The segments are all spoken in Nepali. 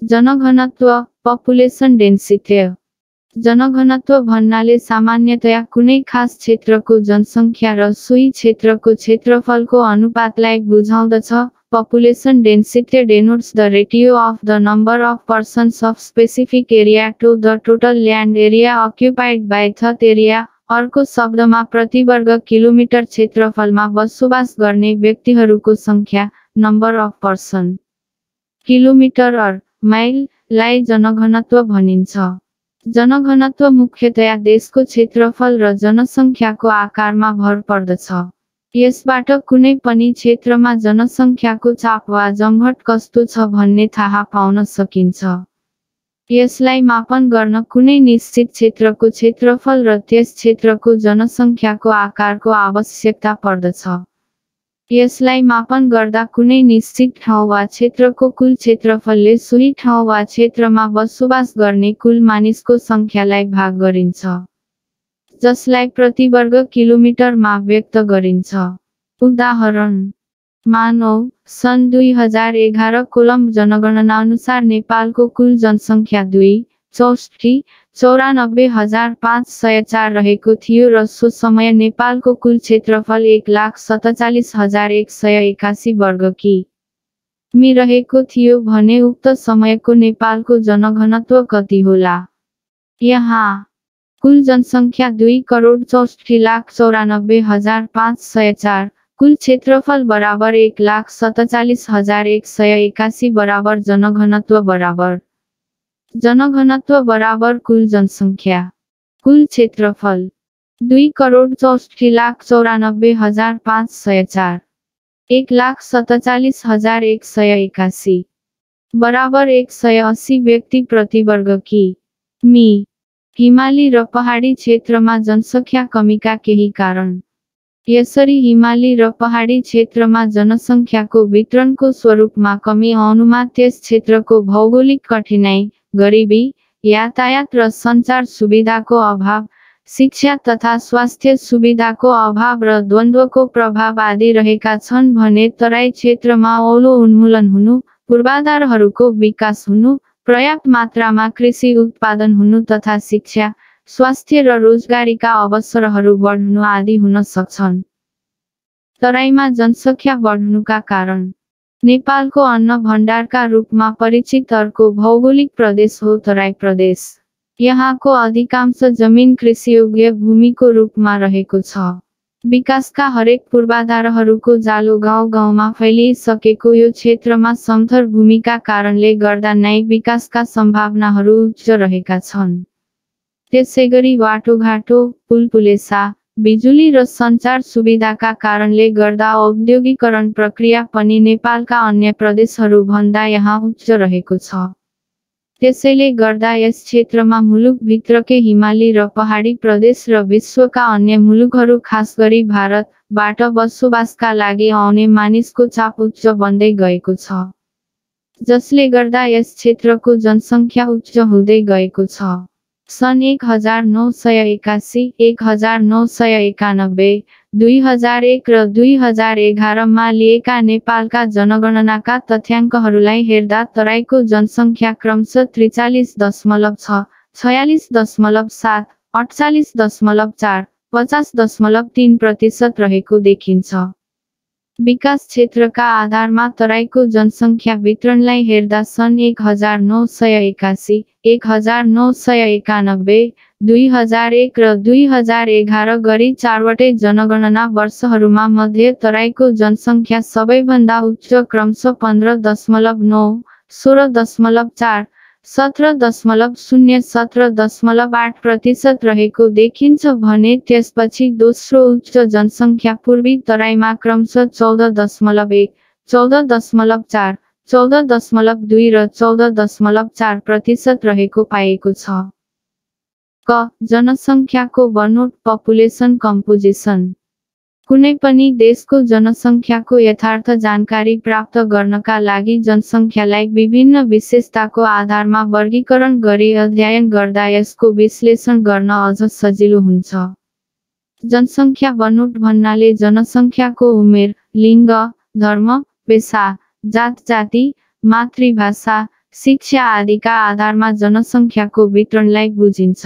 जनघनत्व पपुलेसन डेन्सिटी। जनघनत्व भन्नाले सामान्यतया कुनै खास क्षेत्रको जनसङ्ख्या र सोही क्षेत्रको क्षेत्रफलको अनुपातलाई बुझाउँदछ। Population density denotes the ratio of the number of persons of specific area to the total land area occupied by that area। अर्को शब्दमा प्रति वर्ग किलोमिटर क्षेत्रफलमा बसोबास गर्ने व्यक्तिहरूको संख्या नम्बर अफ पर्सन किलोमिटर और माइल लाई जनघनत्व भनिन्छ। जनघनत्व मुख्यतया देशको क्षेत्रफल र जनसङ्ख्याको आकारमा भर पर्दछ। यसबाट कुनै पनि क्षेत्रमा जनसङ्ख्याको चाप वा जमघट कस्तो छ भन्ने थाहा पाउन सकिन्छ। यसलाई मापन गर्न कुनै निश्चित क्षेत्रको क्षेत्रफल र त्यस क्षेत्रको जनसङ्ख्याको आकारको आवश्यकता पर्दछ। यसलाई मापन गर्दा कुनै निश्चित ठाउँ वा क्षेत्रको कुल क्षेत्रफलले सोही ठाउँ वा क्षेत्रमा बसोबास गर्ने कुल मानिसको सङ्ख्यालाई भाग गरिन्छ, जसलाई प्रति वर्ग किलोमिटरमा व्यक्त गरिन्छ। उदाहरण मानौ सन् 2011 कोलम्ब जनगणना अनुसार नेपालको कुल जनसङ्ख्या 2,64,94,504 रहेको थियो र सो समय नेपालको कुल क्षेत्रफल 1,47,181 वर्ग किमी रहेको थियो भने उक्त समयको नेपालको जनघनत्व कति होला? यहाँ कुल जनसङ्ख्या 2,64,94,504, कुल क्षेत्रफल बराबर 1,47,181 बराबर जनघनत्व बराबर कुल जनसङ्ख्या कुल क्षेत्रफल 2,64,94,504 1,47,181 बराबर 180 व्यक्ति प्रति वर्ग किमी। हिमाली र पहाडी क्षेत्रमा जनसङ्ख्या कमीका केही कारण। यसरी हिमाली र पहाडी क्षेत्रमा जनसङ्ख्याको वितरणको स्वरूपमा कमी आउनुमा त्यस क्षेत्रको भौगोलिक कठिनाइ, गरिबी, यातायात र सञ्चार सुविधाको अभाव, शिक्षा तथा स्वास्थ्य सुविधाको अभाव र द्वन्द्वको प्रभाव आदि रहेका छन् भने तराई क्षेत्रमा औलो उन्मूलन हुनु, पूर्वाधारहरूको विकास हुनु, पर्याप्त मात्रामा कृषि उत्पादन हुनु तथा शिक्षा, स्वास्थ्य र रोजगारीका अवसरहरू बढ्नु आदि हुन सक्छन्। तराईमा जनसङ्ख्या बढ्नुका कारण नेपालको अन्न भण्डारका रूपमा परिचित अर्को भौगोलिक प्रदेश हो तराई प्रदेश। यहाँको अधिकांश जमिन कृषियोग्य भूमिको रूपमा रहेको छ। विकासका हरेक पूर्वाधारहरूको जालो गाउँ गाउँमा फैलिसकेको यो क्षेत्रमा समथर भूमिका कारणले गर्दा नै विकासका सम्भावनाहरू उच्च रहेका छन्। त्यसैगरी बाटोघाटो, पुलपुलेसा, बिजुली र सञ्चार सुविधाका कारणले गर्दा औद्योगिकरण प्रक्रिया पनि नेपालका अन्य प्रदेशहरू भन्दा यहाँ उच्च रहेको छ। त्यसैले गर्दा यस क्षेत्रमा मुलुकभित्रकै हिमाली र पहाडी प्रदेश र विश्वका अन्य मुलुकहरू खास गरी भारतबाट बसोबासका लागि आउने मानिसको चाप उच्च बन्दै गएको छ, जसले गर्दा यस क्षेत्रको जनसङ्ख्या उच्च हुँदै गएको छ। सन् 1981, 1991, 2001 र 2011 मा लिएका नेपालका जनगणनाका तथ्याङ्कहरूलाई हेर्दा तराईको जनसङ्ख्या क्रमशः 43.6, 46.7, 48.4, 50.3% रहेको देखिन्छ। विकास क्षेत्रका आधारमा तराईको जनसङ्ख्या वितरणलाई हेर्दा सन् 1981, 1991, 2001 र 2011 गरी चारवटै जनगणना वर्षहरूमा मध्ये तराईको जनसङ्ख्या सबैभन्दा उच्च क्रमशः 15.9, 16.4, 17.0, 17.8% रहेको देखिन्छ भने त्यसपछि दोस्रो उच्च जनसङ्ख्या पूर्वी तराईमा क्रमशः 14.1, 14.4, 14.2 र 14.4% रहेको पाएको छ। क. जनसङ्ख्याको बनोट पपुलेसन कम्पोजिसन। कुनै पनि देशको जनसङ्ख्याको यथार्थ जानकारी प्राप्त गर्नका लागि जनसङ्ख्यालाई विभिन्न विशेषताको आधारमा वर्गीकरण गरी अध्ययन गर्दा यसको विश्लेषण गर्न अझ सजिलो हुन्छ। जनसङ्ख्या बनोट भन्नाले जनसङ्ख्याको उमेर, लिङ्ग, धर्म, पेशा, जात जाति, मातृभाषा, शिक्षा आदिका आधारमा जनसङ्ख्याको वितरणलाई बुझिन्छ।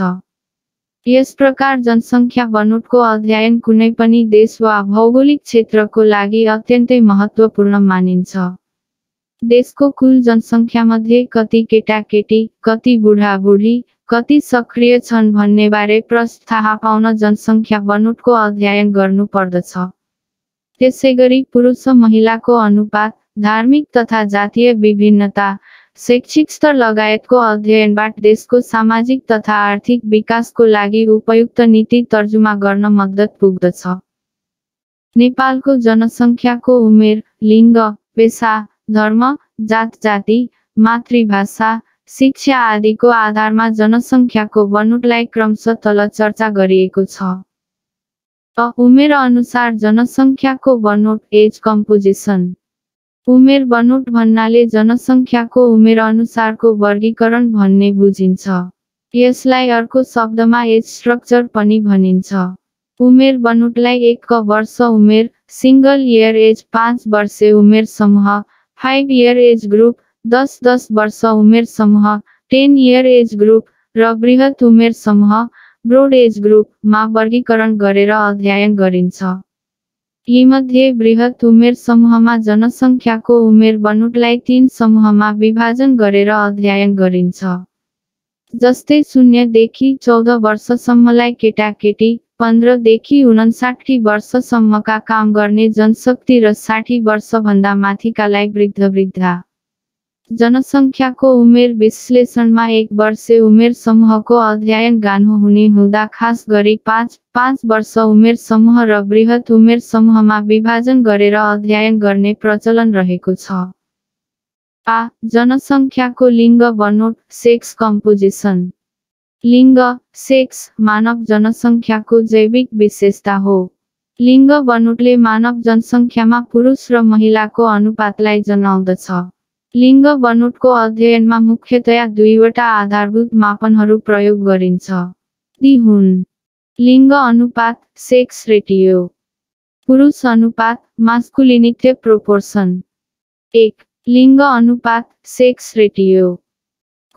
यस प्रकार जनसङ्ख्या बनोटको अध्ययन कुनै पनि देश वा भौगोलिक क्षेत्रको लागि अत्यन्तै महत्त्वपूर्ण मानिन्छ। देशको कुल जनसङ्ख्यामध्ये कति केटाकेटी, कति बुढाबुढी, कति सक्रिय छन् भन्नेबारे प्रश्न थाहा पाउन जनसङ्ख्या बनोटको अध्ययन गर्नु पर्दछ। त्यसैगरी पुरुष महिलाको अनुपात, धार्मिक तथा जातीय विभिन्नता, शैक्षिक स्तर लगायतको अध्ययनबाट देशको सामाजिक तथा आर्थिक विकासको लागि उपयुक्त नीति तर्जुमा गर्न मद्दत पुग्दछ। नेपालको जनसङ्ख्याको उमेर, लिङ्ग, पेशा, धर्म, जात-जाति, मातृभाषा, शिक्षा आदिको आधारमा जनसङ्ख्याको बनोटलाई क्रमशः तल चर्चा गरिएको छ। उमेर अनुसार जनसङ्ख्याको बनोट, एज कम्पोजिसन। उमेर बनोट भन्नाले जनसङ्ख्याको उमेर अनुसारको वर्गीकरण भन्ने बुझिन्छ। यसलाई अर्को शब्दमा एज स्ट्रक्चर पनि भनिन्छ। उमेर बनोटलाई 1 वर्ष उमेर, सिंगल इयर एज 5 वर्षे उमेर समूह, 5 इयर एज ग्रुप, 10 वर्ष उमेर समूह, 10 इयर एज ग्रुप र बृहत उमेर समूह, ब्रोड एज ग्रुप मा वर्गीकरण गरेर अध्ययन गरिन्छ। यीमध्ये बृहत उमेर समूहमा जनसङ्ख्याको उमेर बनोटलाई 3 समूहमा विभाजन गरेर अध्ययन गरिन्छ। जस्तै 0 देखि 14 वर्षसम्मलाई केटाकेटी, 15 देखि 59 वर्षसम्मका काम गर्ने जनशक्ति र 60 वर्षभन्दा माथिकालाई वृद्ध-वृद्धा। जनसङ्ख्याको उमेर विश्लेषणमा 1 वर्षे उमेर समूहको अध्ययन गान्हो हुने हुँदा खास गरी 5 वर्ष उमेर समूह र बृहत उमेर समूहमा विभाजन गरेर अध्ययन गर्ने प्रचलन रहेको छ। जनसङ्ख्याको लिङ्ग बनोट, सेक्स कम्पोजिसन। लिङ्ग, सेक्स मानव जनसङ्ख्याको जैविक विशेषता हो। लिङ्ग बनोटले मानव जनसङ्ख्यामा पुरुष र महिलाको अनुपातलाई जनाउँदछ। लिङ्ग बनोटको अध्ययनमा मुख्यतया 2वटा आधारभूत मापनहरू प्रयोग गरिन्छ। ती हुन्: लिङ्ग अनुपात, सेक्स रेटियो। पुरुष अनुपात, मास्कुलिनिटी प्रोपोर्सन। 1. लिङ्ग अनुपात, सेक्स रेटियो।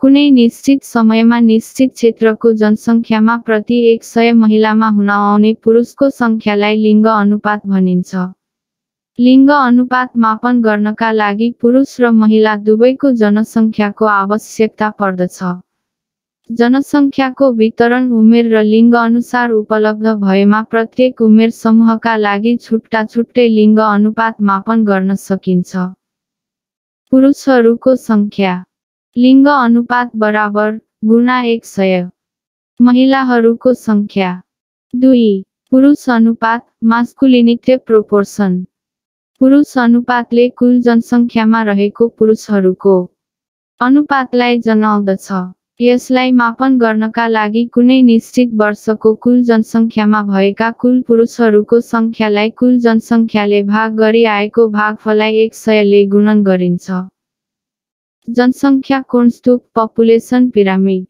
कुनै निश्चित समयमा निश्चित क्षेत्रको जनसङ्ख्यामा प्रति 100 महिलामा हुन आउने पुरुषको सङ्ख्यालाई लिङ्ग अनुपात भनिन्छ। लिङ्ग अनुपात मापन गर्नका लागि पुरुष र महिला दुवैको जनसङ्ख्याको आवश्यकता पर्दछ। जनसङ्ख्याको वितरण उमेर र लिङ्ग अनुसार उपलब्ध भएमा प्रत्येक उमेर समूहका लागि छुट्टा-छुट्टै लिङ्ग अनुपात मापन गर्न सकिन्छ। पुरुषहरूको सङ्ख्या। लिङ्ग अनुपात बराबर गुणा 100। महिलाहरूको सङ्ख्या। 2. पुरुष अनुपात, मास्कुलिनिटी प्रोपोर्सन। पुरुष अनुपातले कुल जनसङ्ख्यामा रहेको पुरुषहरूको अनुपातलाई जनाउँदछ। यसलाई मापन गर्नका लागि कुनै निश्चित वर्षको कुल जनसङ्ख्यामा भएका कुल पुरुषहरूको सङ्ख्यालाई कुल जनसङ्ख्याले भाग गरी आएको भागफललाई 100 ले गुणन गरिन्छ। जनसङ्ख्या कोणस्तुप, पपुलेसन पिरामिड।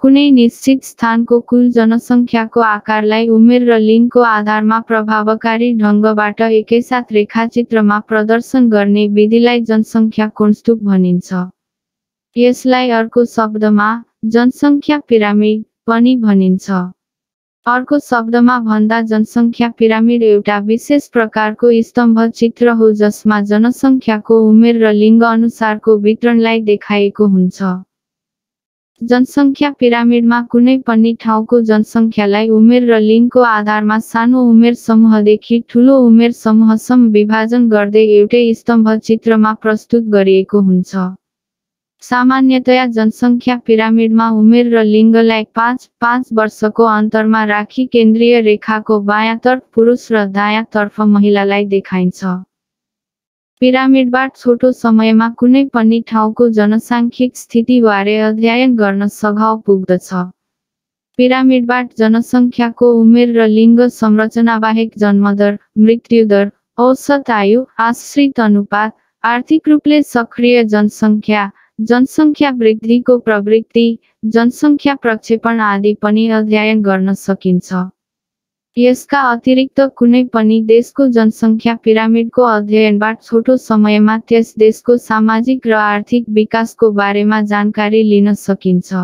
कुनै निश्चित स्थानको कुल जनसङ्ख्याको आकारलाई उमेर र लिङ्गको आधारमा प्रभावकारी ढङ्गबाट एकैसाथ रेखाचित्रमा प्रदर्शन गर्ने विधिलाई जनसङ्ख्या कोणस्तुप भनिन्छ। यसलाई अर्को शब्दमा जनसङ्ख्या पिरामिड पनि भनिन्छ। अर्को शब्दमा भन्दा जनसङ्ख्या पिरामिड एउटा विशेष प्रकारको स्तम्भ चित्र हो जसमा जनसङ्ख्याको उमेर र लिङ्ग अनुसारको वितरणलाई देखाएको हुन्छ। जनसङ्ख्या पिरामिडमा कुनै पनि ठाउँको जनसङ्ख्यालाई उमेर र लिङ्गको आधारमा सानो उमेर समूहदेखि ठुलो उमेर समूहसम्म विभाजन गर्दै एउटै स्तम्भ चित्रमा प्रस्तुत गरिएको हुन्छ। सामान्यतया जनसङ्ख्या पिरामिडमा उमेर र लिङ्गलाई 5 वर्षको अन्तरमा राखी केन्द्रीय रेखाको बायाँतर्फ पुरुष र दायाँतर्फ महिलालाई देखाइन्छ। पिरामिडबाट छोटो समयमा कुनै पनि ठाउँको जनसाङ्ख्यिक स्थितिबारे अध्ययन गर्न सघाउ पुग्दछ। पिरामिडबाट जनसङ्ख्याको उमेर र लिङ्ग संरचनाबाहेक जन्मदर, मृत्युदर, औसत आयु, आश्रित अनुपात, आर्थिक रूपले सक्रिय जनसङ्ख्या, जनसङ्ख्या वृद्धिको प्रवृत्ति, जनसङ्ख्या प्रक्षेपण आदि पनि अध्ययन गर्न सकिन्छ। यसका अतिरिक्त कुनै पनि देशको जनसङ्ख्या पिरामिडको अध्ययनबाट छोटो समयमा त्यस देशको सामाजिक र आर्थिक विकासको बारेमा जानकारी लिन सकिन्छ।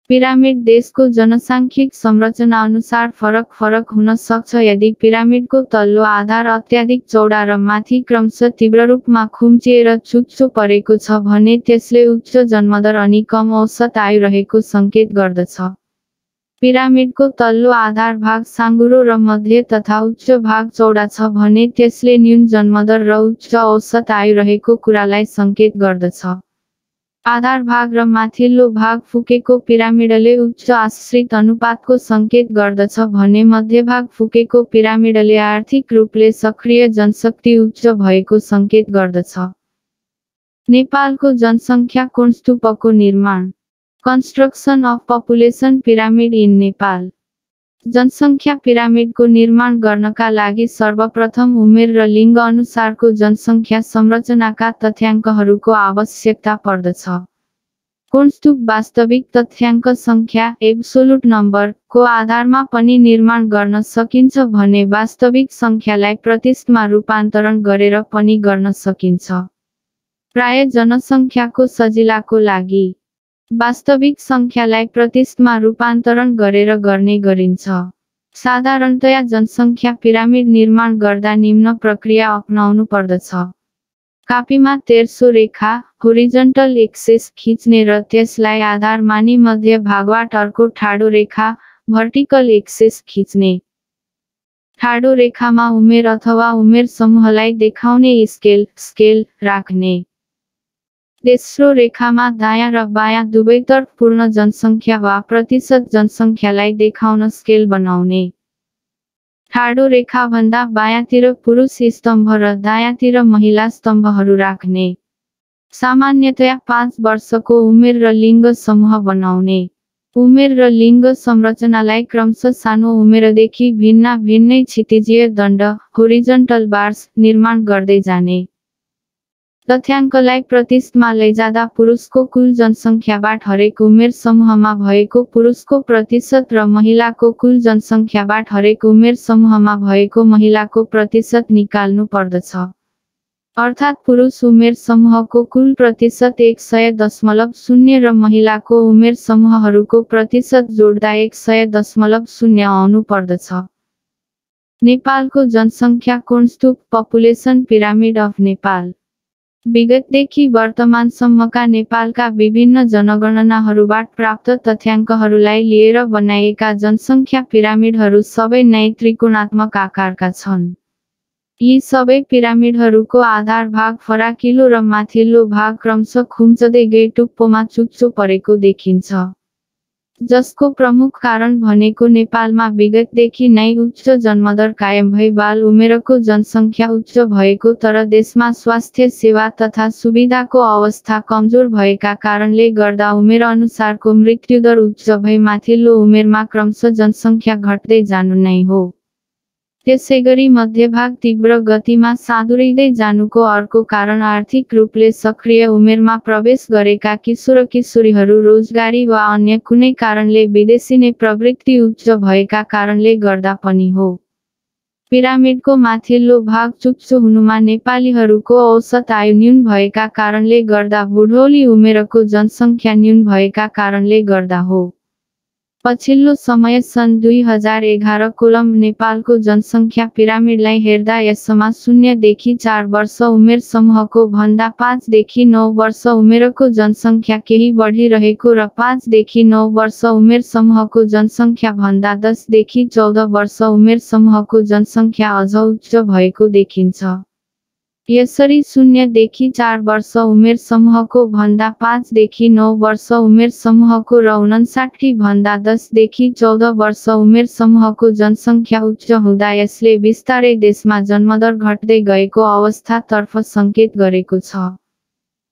पिरामिड देशको जनसाङ्ख्यिक संरचना अनुसार फरक हुन सक्छ। यदि पिरामिडको तल्लो आधार अत्याधिक चौडा र माथि क्रमशः तीव्र रूपमा खुम्चिएर चुच्चो परेको छ भने त्यसले उच्च जन्मदर अनि कम औसत आयु रहेको सङ्केत गर्दछ। पिरामिडको तल्लो आधार भाग साँघुरो र मध्य तथा उच्च भाग चौडा छ भने त्यसले न्यून जन्मदर र उच्च औसत आयु रहेको कुरालाई सङ्केत गर्दछ। आधार भाग र माथिल्लो भाग फुकेको पिरामिडले उच्च आश्रित अनुपातको सङ्केत गर्दछ भने मध्यभाग फुकेको पिरामिडले आर्थिक रूपले सक्रिय जनशक्ति उच्च भएको सङ्केत गर्दछ। नेपालको जनसङ्ख्या कोणस्तूपको निर्माण। Construction of population pyramid in Nepal. जनसङ्ख्या पिरामिडको निर्माण गर्नका लागि सर्वप्रथम उमेर र लिङ्ग अनुसारको जनसङ्ख्या संरचनाका तथ्याङ्कहरूको आवश्यकता पर्दछ। कोणस्तूप वास्तविक तथ्याङ्क सङ्ख्या एब्सोलुट नम्बर को आधारमा पनि निर्माण गर्न सकिन्छ भने वास्तविक सङ्ख्यालाई प्रतिशतमा रूपान्तरण गरेर पनि गर्न सकिन्छ। प्राय जनसङ्ख्याको सजिलाको लागि वास्तविक सङ्ख्यालाई प्रतिशतमा रूपान्तरण गरेर गर्ने गरिन्छ। साधारणतया जनसङ्ख्या पिरामिड निर्माण गर्दा निम्न प्रक्रिया अपनाउनु पर्दछ। कापीमा तेर्सो रेखा होरिजन्टल एक्सिस खिच्ने र त्यसलाई आधार मानी मध्य भागबाट अर्को ठाडो रेखा भर्टिकल एक्सिस खिच्ने। ठाडो रेखामा उमेर अथवा उमेर समूहलाई देखाउने स्केल राख्ने। तेस्रो रेखामा दायाँ र बायाँ दुवैतर्फ पूर्ण जनसङ्ख्या वा प्रतिशत जनसङ्ख्यालाई देखाउन स्केल बनाउने। ठाडो रेखाभन्दा बायाँतिर पुरुष स्तम्भ र दायाँतिर महिला स्तम्भहरू राख्ने। सामान्यतया 5 वर्षको उमेर र लिङ्ग समूह बनाउने। उमेर र लिङ्ग संरचनालाई क्रमशः सानो उमेरदेखि भिन्नै क्षितिजीय दण्ड होरिजन्टल बार्स निर्माण गर्दै जाने। तथ्याङ्कलाई प्रतिशतमा लैजाँदा पुरुषको कुल जनसङ्ख्याबाट हरेक उमेर समूहमा भएको पुरुषको प्रतिशत र महिलाको कुल जनसङ्ख्याबाट हरेक उमेर समूहमा भएको महिलाको प्रतिशत निकाल्नु पर्दछ। अर्थात् पुरुष उमेर समूहको कुल प्रतिशत 100.0 र महिलाको उमेर समूहहरूको प्रतिशत जोड्दा 100.0 आउनु पर्दछ। नेपालको जनसङ्ख्या कोणस्तूप पपुलेसन पिरामिड अफ नेपाल। विगतदेखि वर्तमानसम्मका नेपालका विभिन्न जनगणनाहरूबाट प्राप्त तथ्याङ्कहरूलाई लिएर बनाइएका जनसङ्ख्या पिरामिडहरू सबै नै त्रिकोणात्मक आकारका छन्। यी सबै पिरामिडहरूको आधार भाग फराकिलो र माथिल्लो भाग क्रमशः खुम्चदै गई टुप्पोमा चुच्चो परेको देखिन्छ। जसको प्रमुख कारण भनेको नेपालमा विगतदेखि नै उच्च जन्मदर कायम भई बाल उमेरको जनसङ्ख्या उच्च भएको तर देशमा स्वास्थ्य सेवा तथा सुविधाको अवस्था कमजोर भएका कारणले गर्दा उमेर अनुसारको मृत्युदर उच्च भई माथिल्लो उमेरमा क्रमशः जनसङ्ख्या घट्दै जानु नै हो। त्यसैगरी मध्यभाग तीव्र गतिमा साँधुरिँदै जानुको अर्को कारण आर्थिक रूपले सक्रिय उमेरमा प्रवेश गरेका किशोर-किशोरीहरू रोजगारी वा अन्य कुनै कारणले विदेशिने प्रवृत्ति उच्च भएका कारणले गर्दा पनि हो। पिरामिडको माथिल्लो भाग चुच्चो हुनुमा नेपालीहरूको औसत आयु न्यून भएका कारणले गर्दा बुढौली उमेरको जनसङ्ख्या न्यून भएका कारणले गर्दा हो। पछिल्लो समय सन् 2011 कोलम नेपालको जनसङ्ख्या पिरामिडलाई हेर्दा यसमा 0 देखि 4 वर्ष उमेर समूहको भन्दा 5 देखि 9 वर्ष उमेरको जनसङ्ख्या केही बढिरहेको र 5 देखि 9 वर्ष उमेर समूहको जनसङ्ख्या भन्दा 10 देखि 14 वर्ष उमेर समूहको जनसङ्ख्या अझ उच्च भएको देखिन्छ। यसरी 0 देखि 4 वर्ष उमेर समूहको भन्दा 5 देखि 9 वर्ष उमेर समूहको र 59 भन्दा 10 देखि 14 वर्ष उमेर समूहको जनसङ्ख्या उच्च हुँदा यसले बिस्तारै देशमा जन्मदर घट्दै गएको अवस्थातर्फ सङ्केत गरेको छ।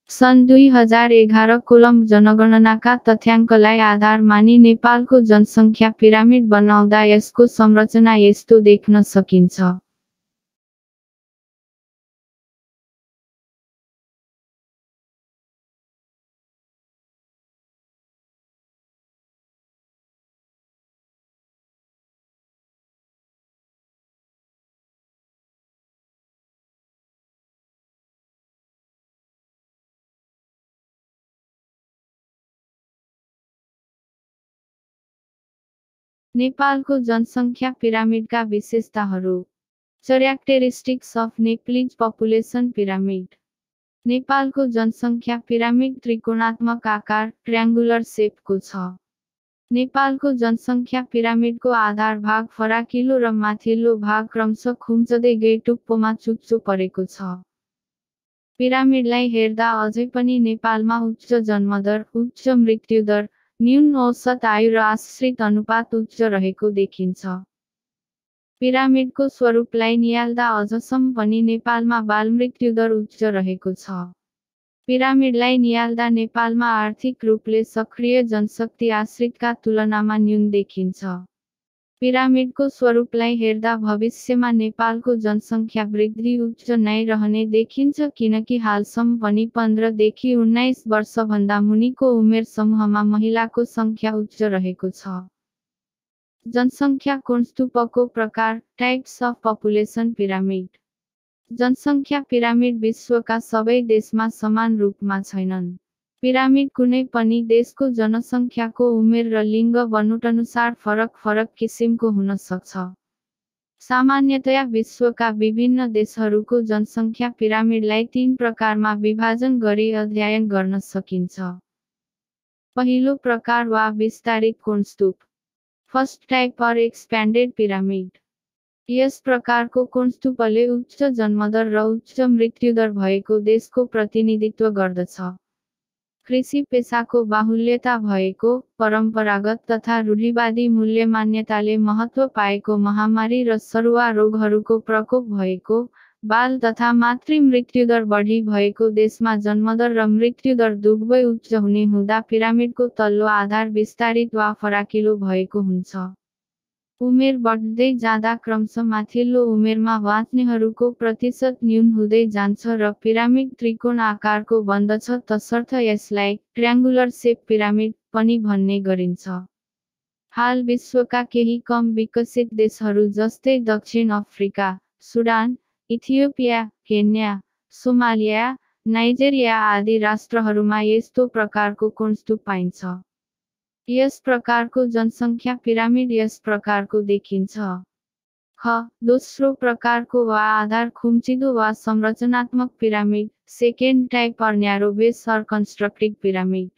सन् 2011 कोलम जनगणनाका तथ्याङ्कलाई आधार मानी नेपालको जनसङ्ख्या पिरामिड बनाउँदा यसको संरचना यस्तो देख्न सकिन्छ। नेपालको जनसङ्ख्या पिरामिडका विशेषताहरू। Characteristics of Nepalese population pyramid. नेपालको जनसङ्ख्या पिरामिड त्रिकोणात्मक आकार ट्र्याङ्गुलर सेपको छ। नेपालको जनसङ्ख्या पिरामिडको आधार भाग फराकिलो र माथिल्लो भाग क्रमशः खुम्चदै गई टुप्पोमा चुच्चो परेको छ। पिरामिडलाई हेर्दा अझै पनि नेपालमा उच्च जन्मदर, उच्च मृत्युदर, न्यून औसत आयु र आश्रित अनुपात उच्च रहेको देखिन्छ। पिरामिडको स्वरूपलाई नियाल्दा अझसम्म पनि नेपालमा बालमृत्युदर उच्च रहेको छ। पिरामिडलाई नियाल्दा नेपालमा आर्थिक रूपले सक्रिय जनशक्ति आश्रितका तुलनामा न्यून देखिन्छ। पिरामिडको स्वरूपलाई हेर्दा भविष्यमा नेपालको जनसङ्ख्या वृद्धि उच्च नै रहने देखिन्छ किनकि हालसम्म पनि 15 देखि 19 वर्षभन्दा मुनिको उमेर समूहमा महिलाको सङ्ख्या उच्च रहेको छ। जनसङ्ख्या कोणस्तुपको प्रकार टाइप्स अफ पपुलेसन पिरामिड। जनसङ्ख्या पिरामिड विश्वका सबै देशमा समान रूपमा छैनन्। पिरामिड कुनै पनि देशको जनसङ्ख्याको उमेर र लिङ्ग बनोटअनुसार फरक किसिमको हुन सक्छ। सामान्यतया विश्वका विभिन्न देशहरूको जनसङ्ख्या पिरामिडलाई 3 प्रकारमा विभाजन गरी अध्ययन गर्न सकिन्छ। पहिलो प्रकार वा विस्तारित कोणस्तुप। First type or expanded pyramid. यस प्रकारको कोणस्तुपले उच्च जन्मदर र उच्च मृत्युदर भएको देशको प्रतिनिधित्व गर्दछ। कृषि पेशाको बाहुल्यता भएको, परम्परागत तथा रूढिवादी मूल्य मान्यताले महत्त्व पाएको, महामारी र सरुवा रोगहरूको प्रकोप भएको, बाल तथा मातृ मृत्युदर बढी भएको देशमा जन्मदर र मृत्युदर दुवै उच्च हुने हुँदा पिरामिडको तल्लो आधार विस्तारित वा फराकिलो भएको हुन्छ। उमेर बढ्दै जाँदा क्रमशः माथिल्लो उमेरमा बाँच्नेहरूको प्रतिशत न्यून हुँदै जान्छ र पिरामिड त्रिकोण आकारको बन्दछ तसर्थ यसलाई ट्र्याङ्गुलर सेप पिरामिड पनि भन्ने गरिन्छ। हाल विश्वका केही कम विकसित देशहरू जस्तै दक्षिण Africa, Sudan, Ethiopia, Kenya, Somalia, Nigeria आदि राष्ट्रहरूमा यस्तो प्रकारको कोणस्तुप पाइन्छ। यस प्रकारको जनसङ्ख्या पिरामिड यस प्रकारको देखिन्छ। ख दोस्रो प्रकारको वा आधार खुम्चिदो वा संरचनात्मक पिरामिड। Second type or narrow base or constructive pyramid.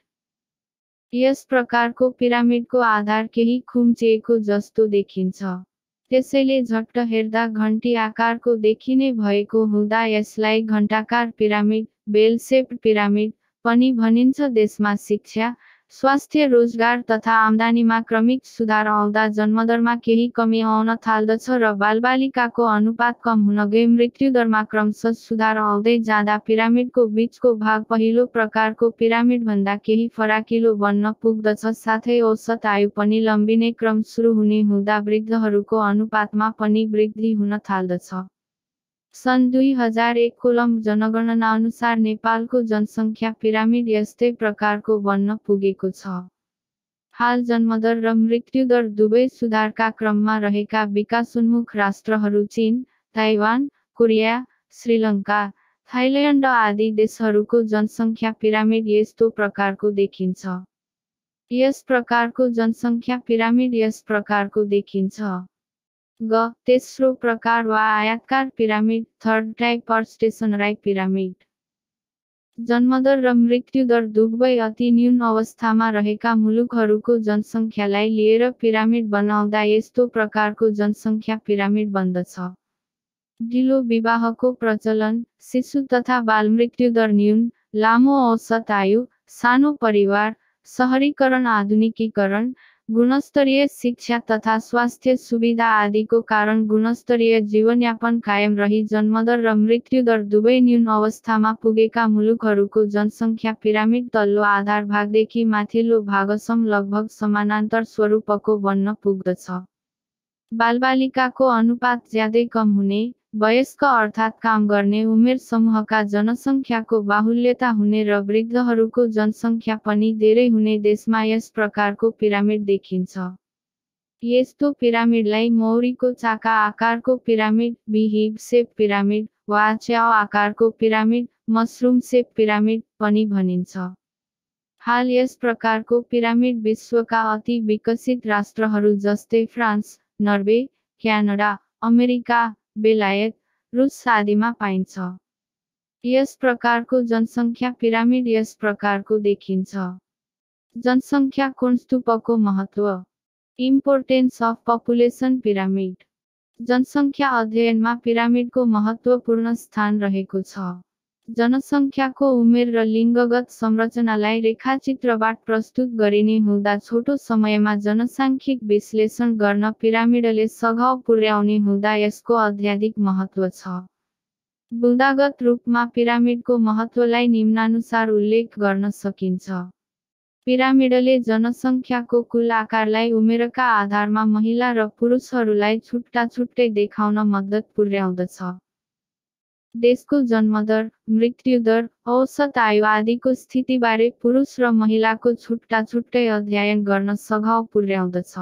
यस प्रकारको पिरामिडको आधार केही खुम्चिएको जस्तो देखिन्छ। त्यसैले झट्ट हेर्दा घण्टी आकारको देखिने भएको हुँदा यसलाई घण्टाकार पिरामिड, बेल शेप्ड पिरामिड पनि भनिन्छ। देशमा शिक्षा, स्वास्थ्य, रोजगार तथा आम्दानीमा क्रमिक सुधार आउँदा जन्मदरमा केही कमी आउन थाल्दछ र बालबालिकाको अनुपात कम हुन गई मृत्युदरमा क्रमशः सुधार आउँदै जाँदा पिरामिडको बीचको भाग पहिलो प्रकारको पिरामिडभन्दा केही फराकिलो बन्न पुग्दछ। साथै औसत आयु पनि लम्बिने क्रम सुरु हुने हुँदा वृद्धहरूको अनुपातमा पनि वृद्धि हुन थाल्दछ। सन् 2001 कोलम्ब जनगणना अनुसार नेपालको जनसङ्ख्या पिरामिड यस्तै प्रकारको बन्न पुगेको छ। हाल जन्मदर र मृत्युदर दुवै सुधारका क्रममा रहेका विकासोन्मुख राष्ट्रहरू चीन, ताइवान, कोरिया, श्रीलङ्का, थाइल्याण्ड आदि देशहरूको जनसङ्ख्या पिरामिड यस्तो प्रकारको देखिन्छ। यस प्रकारको जनसङ्ख्या पिरामिड यस प्रकारको देखिन्छ। ग तेस्रो प्रकार वा आयताकार pyramid. Third type or stationary pyramid. जन्मदर र मृत्युदर दुवै अति न्यून अवस्थामा रहेका मुलुकहरूको जनसङ्ख्यालाई लिएर पिरामिड बनाउँदा यस्तो प्रकारको जनसङ्ख्या पिरामिड बन्दछ। ढिलो विवाहको प्रचलन, शिशु तथा बालमृत्युदर न्यून, लामो औसत आयु, सानो परिवार, सहरीकरण, आधुनिकीकरण, गुणस्तरीय शिक्षा तथा स्वास्थ्य सुविधा आदिको कारण गुणस्तरीय जीवनयापन कायम रही जन्मदर र मृत्युदर दुवै न्यून अवस्थामा पुगेका मुलुकहरूको जनसङ्ख्या पिरामिड तल्लो आधार भागदेखि माथिल्लो भागसम्म लगभग समानान्तर स्वरूपको बन्न पुग्दछ। बालबालिकाको अनुपात ज्यादै कम हुने, वयस्क अर्थात् काम गर्ने उमेर समूहका जनसङ्ख्याको बाहुल्यता हुने र वृद्धहरूको जनसङ्ख्या पनि धेरै हुने देशमा यस प्रकारको पिरामिड देखिन्छ। यस्तो पिरामिडलाई मौरीको चाका आकारको पिरामिड, बी-हिप शेप पिरामिड वा च्याउ आकारको पिरामिड, मसरुम शेप पिरामिड पनि भनिन्छ। हाल यस प्रकारको पिरामिड विश्वका अति विकसित राष्ट्रहरू जस्तै फ्रान्स, नर्वे, क्यानाडा, अमेरिका, बेलायत, रुस आदिमा पाइन्छ। यस प्रकारको जनसङ्ख्या पिरामिड यस प्रकारको देखिन्छ। जनसङ्ख्या कोण स्तूपको महत्त्व। Importance of population pyramid. जनसङ्ख्या अध्ययनमा पिरामिडको महत्त्वपूर्ण स्थान रहेको छ। जनसङ्ख्याको उमेर र लिङ्गगत संरचनालाई रेखाचित्रबाट प्रस्तुत गरिने हुँदा छोटो समयमा जनसाङ्ख्यिक विश्लेषण गर्न पिरामिडले सघाउ पुर्याउने हुँदा यसको अत्याधिक महत्त्व छ। बुँदागत रूपमा पिरामिडको महत्त्वलाई निम्नानुसार उल्लेख गर्न सकिन्छ। पिरामिडले जनसङ्ख्याको कुल आकारलाई उमेरका आधारमा महिला र पुरुषहरूलाई छुट्टाछुट्टै देखाउन मद्दत पुर्याउँदछ। देशको जन्मदर, मृत्युदर, औसत आयु आदिको स्थितिबारे पुरुष र महिलाको छुट्टाछुट्टै अध्ययन गर्न सघाउ पुर्याउँदछ।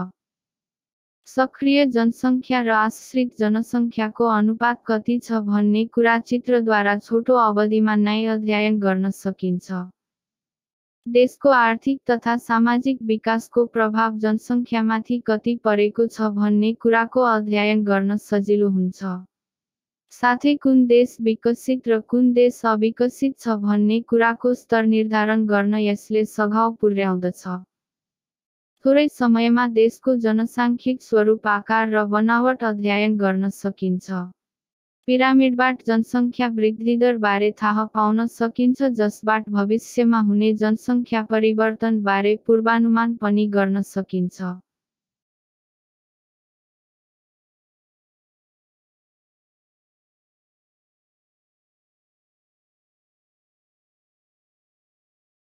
सक्रिय जनसङ्ख्या र आश्रित जनसङ्ख्याको अनुपात कति छ भन्ने कुरा चित्रद्वारा छोटो अवधिमा नै अध्ययन गर्न सकिन्छ। देशको आर्थिक तथा सामाजिक विकासको प्रभाव जनसङ्ख्यामाथि कति परेको छ भन्ने कुराको अध्ययन गर्न सजिलो हुन्छ। साथै कुन देश विकसित र कुन देश अविकसित छ भन्ने कुराको स्तर निर्धारण गर्न यसले सघाउ पुर्याउँदछ। थोरै समयमा देशको जनसाङ्ख्यिक स्वरूप आकार र बनावट अध्ययन गर्न सकिन्छ। पिरामिडबाट जनसङ्ख्या वृद्धिदर बारे थाहा पाउन सकिन्छ जसबाट भविष्यमा हुने जनसङ्ख्या परिवर्तन बारे पूर्वानुमान पनि गर्न सकिन्छ।